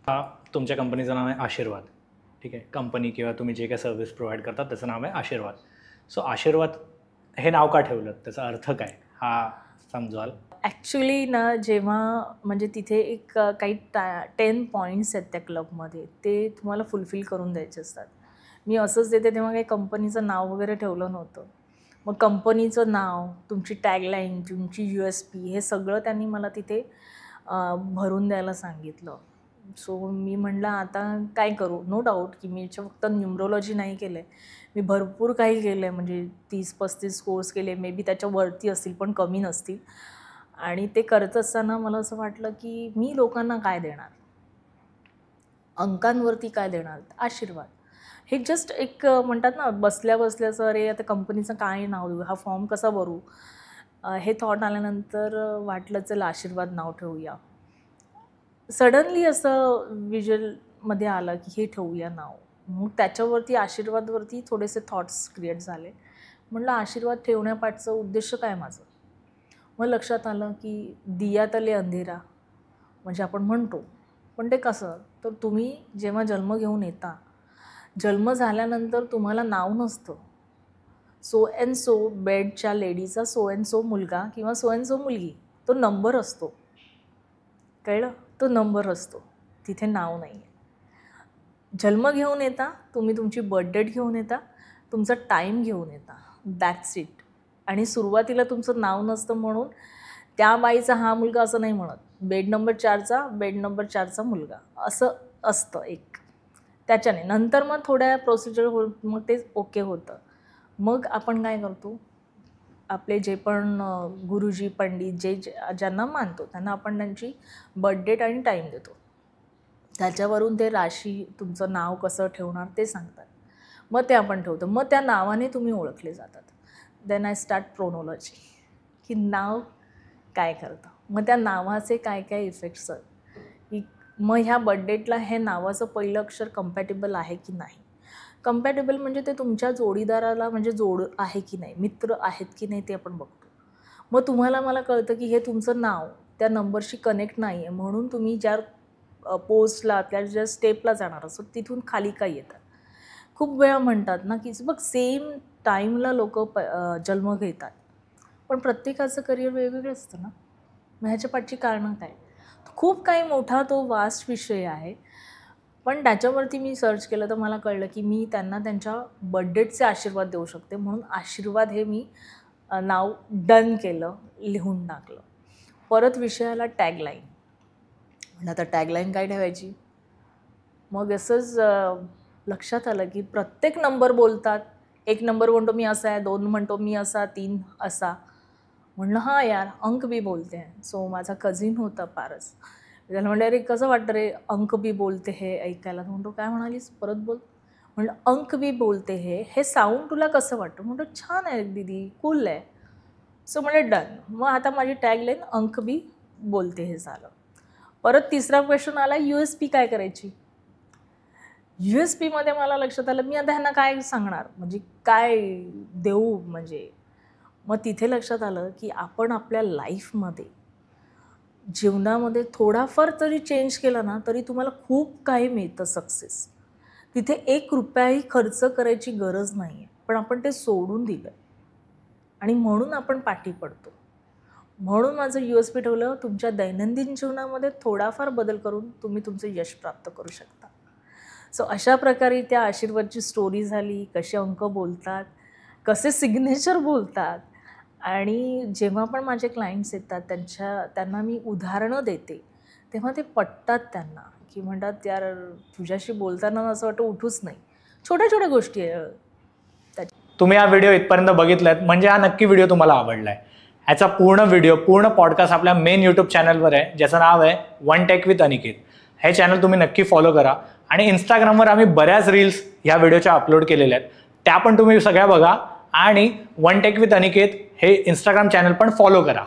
तुमच्या कंपनीचं नाव आहे आशीर्वाद, ठीक आहे. कंपनी किंवा तुम्ही जे काही सर्व्हिस प्रोव्हाइड करतात त्याचं नाव आहे आशीर्वाद. सो आशीर्वाद हे नाव का ठेवलं, त्याचा अर्थ काय हा समजवाल? ॲक्च्युली ना, जेव्हा म्हणजे तिथे एक काही 10 पॉईंट्स आहेत त्या क्लबमध्ये, ते तुम्हाला फुलफिल करून द्यायचे असतात. मी असंच देते तेव्हा काही कंपनीचं नाव वगैरे ठेवलं नव्हतं. मग कंपनीचं नाव, तुमची टॅगलाईन, तुमची USP हे सगळं त्यांनी मला तिथे भरून द्यायला सांगितलं. सो मी म्हटलं आता काय करू. नो डाऊट की मी फक्त न्यूमरोलॉजी नाही केलं आहे, मी भरपूर काही केलं आहे. म्हणजे 30-35 कोर्स केले, मे बी त्याच्यावरती असतील पण कमी नसतील. आणि ते करत असताना मला असं वाटलं की मी लोकांना काय देणार, अंकांवरती काय देणार. आशीर्वाद हे जस्ट एक म्हणतात ना, बसल्या बसल्याचं अरे आता कंपनीचं काय नाव देऊ, हा फॉर्म कसा भरू, हे थॉट आल्यानंतर वाटलं चल आशीर्वाद नाव ठेवूया. सडनली असं विज्युअलमध्ये आलं की हे ठेवूया नाव. मग त्याच्यावरती आशीर्वादवरती थोडेसे थॉट्स क्रिएट झाले. म्हटलं आशीर्वाद ठेवण्यापाठचं उद्देश काय माझं. मग लक्षात आलं की दिया तले अंधेरा म्हणजे आपण म्हणतो, पण ते कसं, तर तुम्ही जेव्हा जन्म घेऊन येता, जन्म झाल्यानंतर तुम्हाला नाव नसतं. सो अँड सो बेडच्या लेडीचा सो अँड सो मुलगा किंवा सो अँड सो मुलगी, तो नंबर असतो. कळलं, तो नंबर असतो, तिथे नाव नाही आहे. जन्म घेऊन येता तुम्ही, तुमची बर्थ डेट घेऊन येता, तुमचा टाईम घेऊन येता, दॅट्स इट. आणि सुरुवातीला तुमचं नाव नसतं म्हणून त्या बाईचा हा मुलगा असं नाही म्हणत, बेड नंबर 4चा मुलगा असं असतं एक. त्याच्याने नंतर मग थोड्या प्रोसिजर मग ते ओके होतं. मग आपण काय करतो, आपले जे पण गुरुजी पंडित जे ज्यांना मानतो त्यांना आपण त्यांची बर्थ डेट आणि टाईम देतो. त्याच्यावरून ते राशी तुमचं नाव कसं ठेवणार ते सांगतात. मग ते आपण ठेवतो. मग त्या नावाने तुम्ही ओळखले जातात. देन आय स्टार्ट क्रोनॉलॉजी की नाव काय करतं, मग त्या नावाचे काय काय इफेक्ट्स आहेत, की मग ह्या बर्थ डेटला हे नावाचं पहिलं अक्षर कम्पॅटेबल आहे की नाही. कम्पॅटेबल म्हणजे ते तुमच्या जोडीदाराला म्हणजे जोड आहे की नाही, मित्र आहेत की नाही ते आपण बघतो. मग तुम्हाला मला कळतं की हे तुमचं नाव त्या नंबरशी कनेक्ट नाही आहे, म्हणून तुम्ही ज्या पोस्टला त्या ज्या स्टेपला जाणार असो तिथून खाली काय येतात. खूप वेळा म्हणतात ना की बघ सेम टाईमला लोक जन्म घेतात, पण प्रत्येकाचं करिअर वेगवेगळं असतं ना. मग ह्याच्या पाठची कारणं काय, खूप काही मोठा तो वास्ट विषय आहे. पण त्याच्यावरती मी सर्च केलं तर मला कळलं की मी त्यांना त्यांच्या बर्थ डेटचे आशीर्वाद देऊ शकते. म्हणून आशीर्वाद हे मी नाव डन केलं, लिहून टाकलं. परत विषयाला टॅगलाईन. म्हणलं आता टॅगलाईन काय ठेवायची. मग असंच लक्षात आलं की प्रत्येक नंबर बोलतात. 1 नंबर म्हणतो मी असा आहे, 2 म्हणतो मी असा, 3 असा. म्हणलं हां यार, अंक बी बोलते हैं. सो माझा कझिन होता पारस, त्याला म्हणलं अरे कसं वाटतं रे अंक बी बोलते हे ऐकायला. म्हणतो काय म्हणालीस, परत बोल. म्हणलं अंक बी बोलते हे साऊंड तुला कसं वाटतं. म्हणतो छान आहे दीदी, कूल आहे. सो म्हणलं डन. मग आता माझी टॅगलाईन अंक बी बोलते हे झालं. परत तिसरा क्वेश्चन आला, USP काय करायची. USPमध्ये मला लक्षात आलं मी आता ह्यांना काय सांगणार, म्हणजे काय देऊ म्हणजे. मग तिथे लक्षात आलं की आपण आपल्या लाईफमध्ये जीवनामध्ये थोडाफार तरी चेंज केला ना तरी तुम्हाला खूप काही मिळतं सक्सेस. तिथे 1 रुपयाही खर्च करायची गरज नाही आहे, पण आपण ते सोडून दिलं आणि म्हणून आपण पाठी पडतो. म्हणून माझं USP ठेवलं, तुमच्या दैनंदिन जीवनामध्ये थोडाफार बदल करून तुम्ही तुमचं यश प्राप्त करू शकता. सो अशा प्रकारे त्या आशीर्वादची स्टोरी झाली, कसे अंक बोलतात, कसे सिग्नेचर बोलतात. आणि जेव्हा पण माझे क्लायंट्स येतात त्यांना मी उदाहरणं देते तेव्हा ते पटतात त्यांना, की म्हणतात यार तुझ्याशी बोलताना असं वाटतं उठूच नाही. छोट्या छोट्या गोष्टी आहे. तुम्ही हा व्हिडिओ इथपर्यंत बघितलात म्हणजे हा नक्की व्हिडिओ तुम्हाला आवडला आहे. ह्याचा पूर्ण व्हिडिओ, पूर्ण पॉडकास्ट आपल्या मेन यूट्यूब चॅनलवर आहे, ज्याचं नाव आहे वन टेक विथ अनिकेत. हे चॅनल तुम्ही नक्की फॉलो करा. आणि इंस्टाग्रामवर आम्ही बऱ्याच रील्स ह्या व्हिडिओच्या अपलोड केलेल्या आहेत, त्या पण तुम्ही सगळ्या बघा. आणि वन टेक विथ अनिकेत हे इंस्टाग्राम चॅनल पण फॉलो करा.